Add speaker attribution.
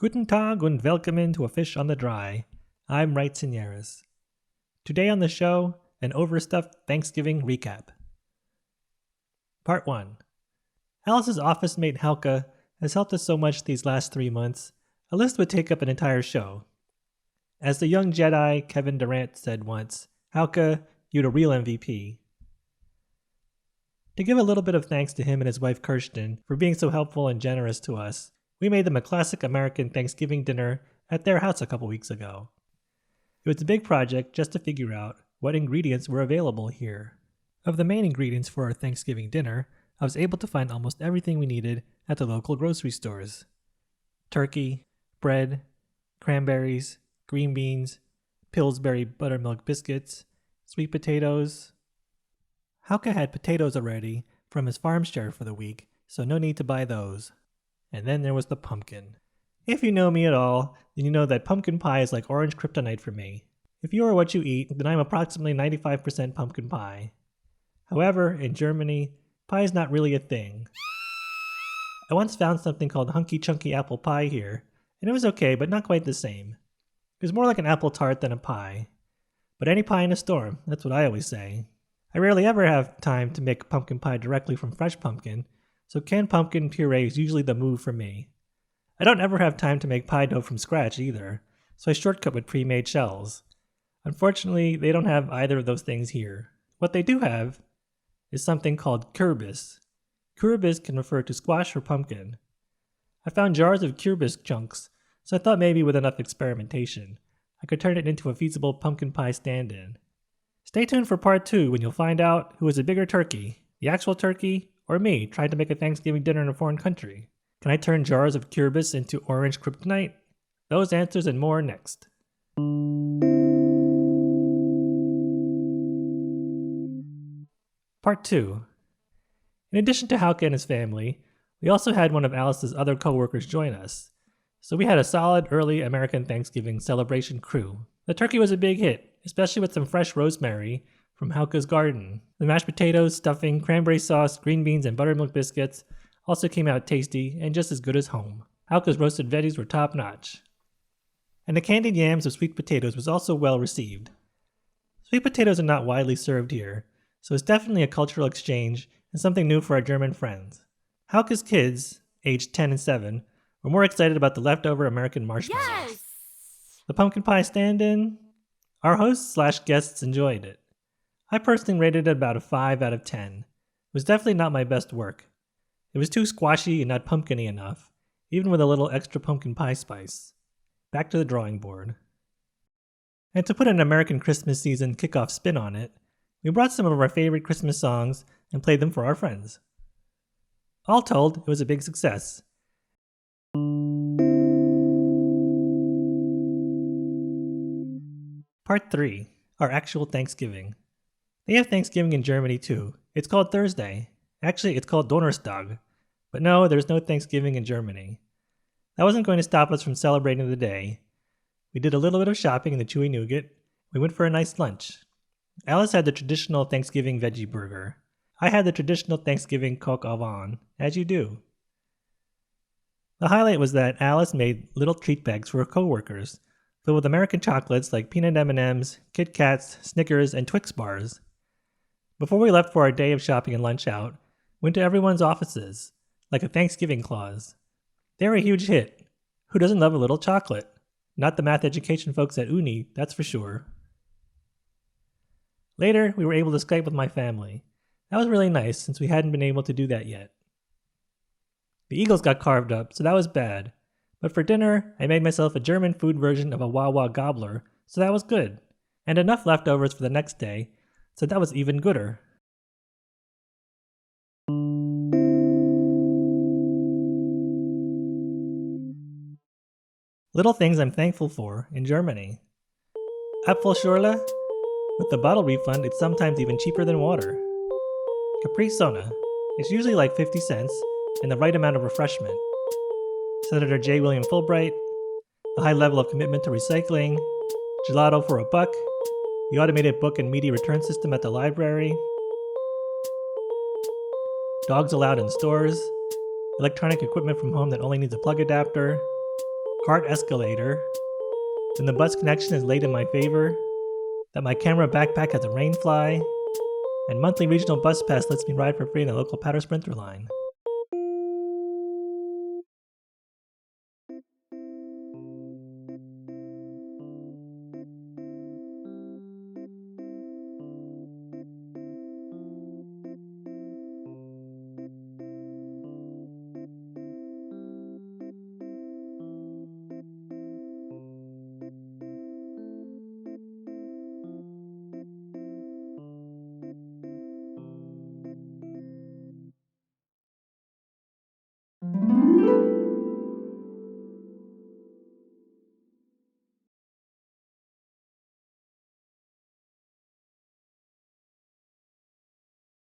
Speaker 1: Guten Tag und willkommen to A Fish on the Dry. I'm Wright Seneres. Today on the show, an overstuffed Thanksgiving recap. Part 1. Alice's office mate Halka has helped us so much these last 3 months, a list would take up an entire show. As the young Jedi Kevin Durant said once, Halka, you're the real MVP. To give a little bit of thanks to him and his wife Kirsten for being so helpful and generous to us, we made them a classic American Thanksgiving dinner at their house a couple weeks ago. It was a big project just to figure out what ingredients were available here. Of the main ingredients for our Thanksgiving dinner, I was able to find almost everything we needed at the local grocery stores. Turkey, bread, cranberries, green beans, Pillsbury buttermilk biscuits, sweet potatoes. Halka had potatoes already from his farm share for the week, so no need to buy those. And then there was the pumpkin. If you know me at all, then you know that pumpkin pie is like orange kryptonite for me. If you are what you eat, then I'm approximately 95% pumpkin pie. However, in Germany, pie is not really a thing. I once found something called hunky chunky apple pie here, and it was okay, but not quite the same. It was more like an apple tart than a pie. But any pie in a storm, that's what I always say. I rarely ever have time to make pumpkin pie directly from fresh pumpkin, so canned pumpkin puree is usually the move for me. I don't ever have time to make pie dough from scratch either, so I shortcut with pre-made shells. Unfortunately, they don't have either of those things here. What they do have is something called kürbis. Kürbis can refer to squash or pumpkin. I found jars of kürbis chunks, so I thought maybe with enough experimentation, I could turn it into a feasible pumpkin pie stand-in. Stay tuned for part 2 when you'll find out who is a bigger turkey, the actual turkey, or me trying to make a Thanksgiving dinner in a foreign country. Can I turn jars of kürbis into orange kryptonite? Those answers and more next. Part 2. In addition to Halka and his family, we also had one of Alice's other co-workers join us. So we had a solid early American Thanksgiving celebration crew. The turkey was a big hit, especially with some fresh rosemary from Halka's garden. The mashed potatoes, stuffing, cranberry sauce, green beans, and buttermilk biscuits also came out tasty and just as good as home. Halka's roasted veggies were top notch. And the candied yams of sweet potatoes was also well received. Sweet potatoes are not widely served here, so it's definitely a cultural exchange and something new for our German friends. Halka's kids, aged 10 and 7, were more excited about the leftover American marshmallows.
Speaker 2: Yes!
Speaker 1: The pumpkin pie stand-in? Our hosts/guests enjoyed it. I personally rated it about a 5 out of 10. It was definitely not my best work. It was too squashy and not pumpkin-y enough, even with a little extra pumpkin pie spice. Back to the drawing board. And to put an American Christmas season kickoff spin on it, we brought some of our favorite Christmas songs and played them for our friends. All told, it was a big success. Part 3. Our actual Thanksgiving. They have Thanksgiving in Germany too. It's called Thursday. Actually, it's called Donnerstag. But no, there's no Thanksgiving in Germany. That wasn't going to stop us from celebrating the day. We did a little bit of shopping in the Chewy Nougat. We went for a nice lunch. Alice had the traditional Thanksgiving veggie burger. I had the traditional Thanksgiving coq au vin, as you do. The highlight was that Alice made little treat bags for her co-workers, filled with American chocolates like peanut M&Ms, Kit Kats, Snickers, and Twix bars. Before we left for our day of shopping and lunch out, went to everyone's offices, like a Thanksgiving clause. They're a huge hit. Who doesn't love a little chocolate? Not the math education folks at Uni, that's for sure. Later, we were able to Skype with my family. That was really nice since we hadn't been able to do that yet. The Eagles got carved up, so that was bad. But for dinner, I made myself a German food version of a Wawa gobbler, so that was good. And enough leftovers for the next day, so that was even gooder. Little things I'm thankful for in Germany. Apfelschorle? With the bottle refund, it's sometimes even cheaper than water. Capri Sona. It's usually like 50 cents and the right amount of refreshment. Senator J. William Fulbright. A high level of commitment to recycling. Gelato for $1. The automated book and media return system at the library. Dogs allowed in stores. Electronic equipment from home that only needs a plug adapter. cart escalator, then the bus connection is laid in my favor, that my camera backpack has a rain fly, and monthly regional bus pass lets me ride for free in the local powder sprinter line.